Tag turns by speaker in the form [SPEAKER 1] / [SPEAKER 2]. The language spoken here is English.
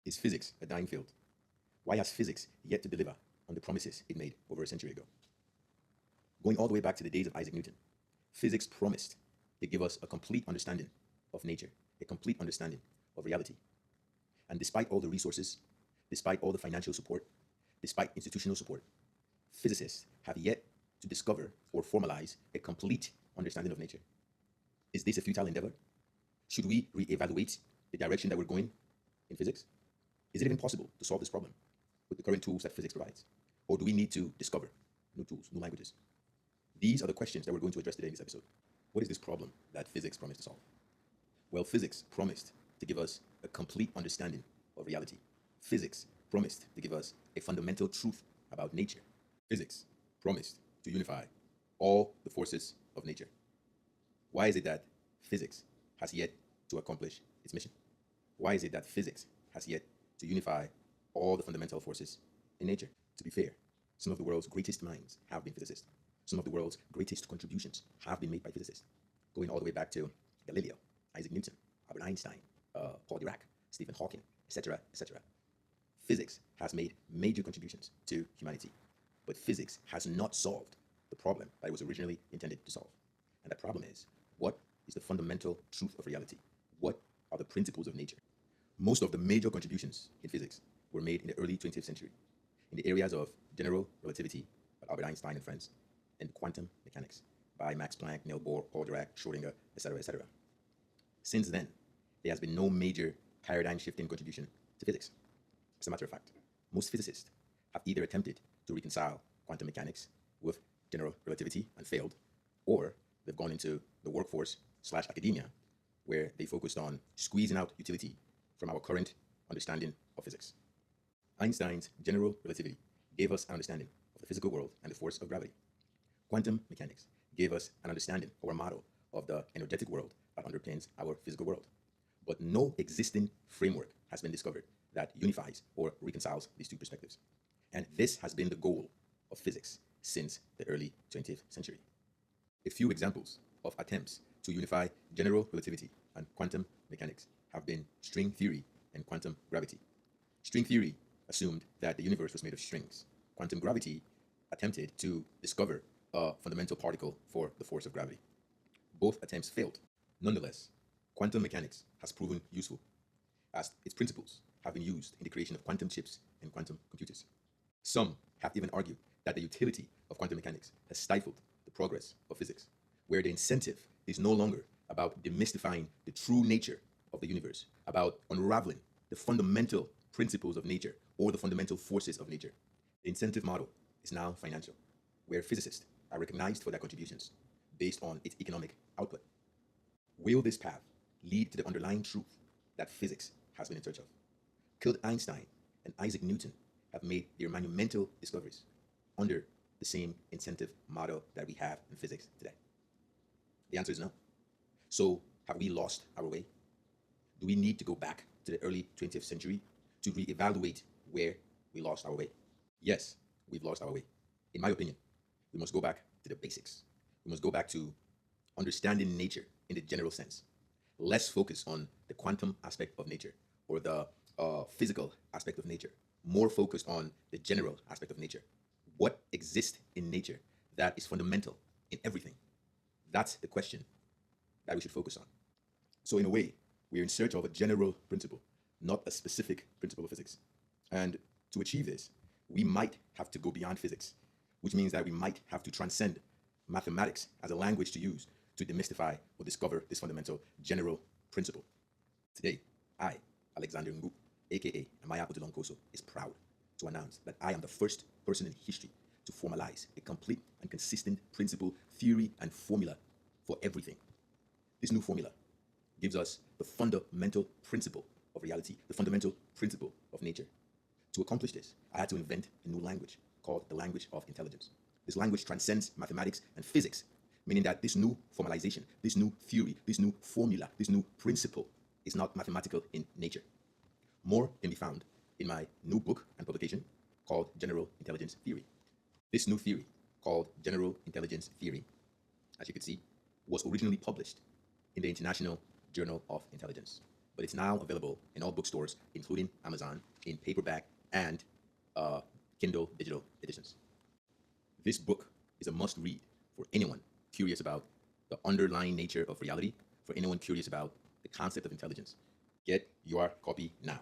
[SPEAKER 1] Is physics a dying field? Why has physics yet to deliver on the promises it made over a century ago? Going all the way back to the days of Isaac Newton, physics promised to give us a complete understanding of nature, a complete understanding of reality. And despite all the resources, despite all the financial support, despite institutional support, physicists have yet to discover or formalize a complete understanding of nature. Is this a futile endeavor? Should we reevaluate the direction that we're going in physics? Is it even possible to solve this problem with the current tools that physics provides? Or do we need to discover new tools, new languages? These are the questions that we're going to address today in this episode. What is this problem that physics promised to solve? Well, physics promised to give us a complete understanding of reality. Physics promised to give us a fundamental truth about nature. Physics promised to unify all the forces of nature. Why is it that physics has yet to accomplish its mission? Why is it that physics has yet to unify all the fundamental forces in nature? To be fair, some of the world's greatest minds have been physicists. Some of the world's greatest contributions have been made by physicists, going all the way back to Galileo, Isaac Newton, Albert Einstein, Paul Dirac, Stephen Hawking, etc., etc. Physics has made major contributions to humanity, but physics has not solved the problem that it was originally intended to solve. And that problem is, what is the fundamental truth of reality? What are the principles of nature? Most of the major contributions in physics were made in the early 20th century in the areas of general relativity by Albert Einstein and friends, and quantum mechanics by Max Planck, Niels Bohr, Paul Dirac, Schrödinger, etc., etc. Since then, there has been no major paradigm-shifting contribution to physics. As a matter of fact, most physicists have either attempted to reconcile quantum mechanics with general relativity and failed, or they've gone into the workforce/academia, where they focused on squeezing out utility from our current understanding of physics. Einstein's general relativity gave us an understanding of the physical world and the force of gravity. Quantum mechanics gave us an understanding or a model of the energetic world that underpins our physical world. But no existing framework has been discovered that unifies or reconciles these two perspectives. And this has been the goal of physics since the early 20th century. A few examples of attempts to unify general relativity and quantum mechanics have been string theory and quantum gravity. String theory assumed that the universe was made of strings. Quantum gravity attempted to discover a fundamental particle for the force of gravity. Both attempts failed. Nonetheless, quantum mechanics has proven useful, as its principles have been used in the creation of quantum chips and quantum computers. Some have even argued that the utility of quantum mechanics has stifled the progress of physics, where the incentive is no longer about demystifying the true nature of the universe, about unraveling the fundamental principles of nature or the fundamental forces of nature. The incentive model is now financial, where physicists are recognized for their contributions based on its economic output. Will this path lead to the underlying truth that physics has been in search of? Could Einstein and Isaac Newton have made their monumental discoveries under the same incentive model that we have in physics today? The answer is no. So, have we lost our way? Do we need to go back to the early 20th century to reevaluate where we lost our way? Yes, we've lost our way. In my opinion, we must go back to the basics. We must go back to understanding nature in the general sense. Less focus on the quantum aspect of nature or the physical aspect of nature. More focused on the general aspect of nature. What exists in nature that is fundamental in everything? That's the question that we should focus on. So in a way, we're in search of a general principle, not a specific principle of physics. And to achieve this, we might have to go beyond physics, which means that we might have to transcend mathematics as a language to use to demystify or discover this fundamental general principle. Today, I, Alexander Ngu, aka Amaya Odilonkoso, is proud to announce that I am the first person in history to formalize a complete and consistent principle, theory, and formula for everything. This new formula gives us the fundamental principle of reality, the fundamental principle of nature. To accomplish this, I had to invent a new language called the language of intelligence. This language transcends mathematics and physics, meaning that this new formalization, this new theory, this new formula, this new principle is not mathematical in nature. More can be found in my new book and publication called General Intelligence Theory. This new theory, called General Intelligence Theory, as you can see, was originally published in the International Journal of Intelligence. but it's now available in all bookstores, including Amazon, in paperback and Kindle digital editions. This book is a must-read for anyone curious about the underlying nature of reality, for anyone curious about the concept of intelligence. Get your copy now.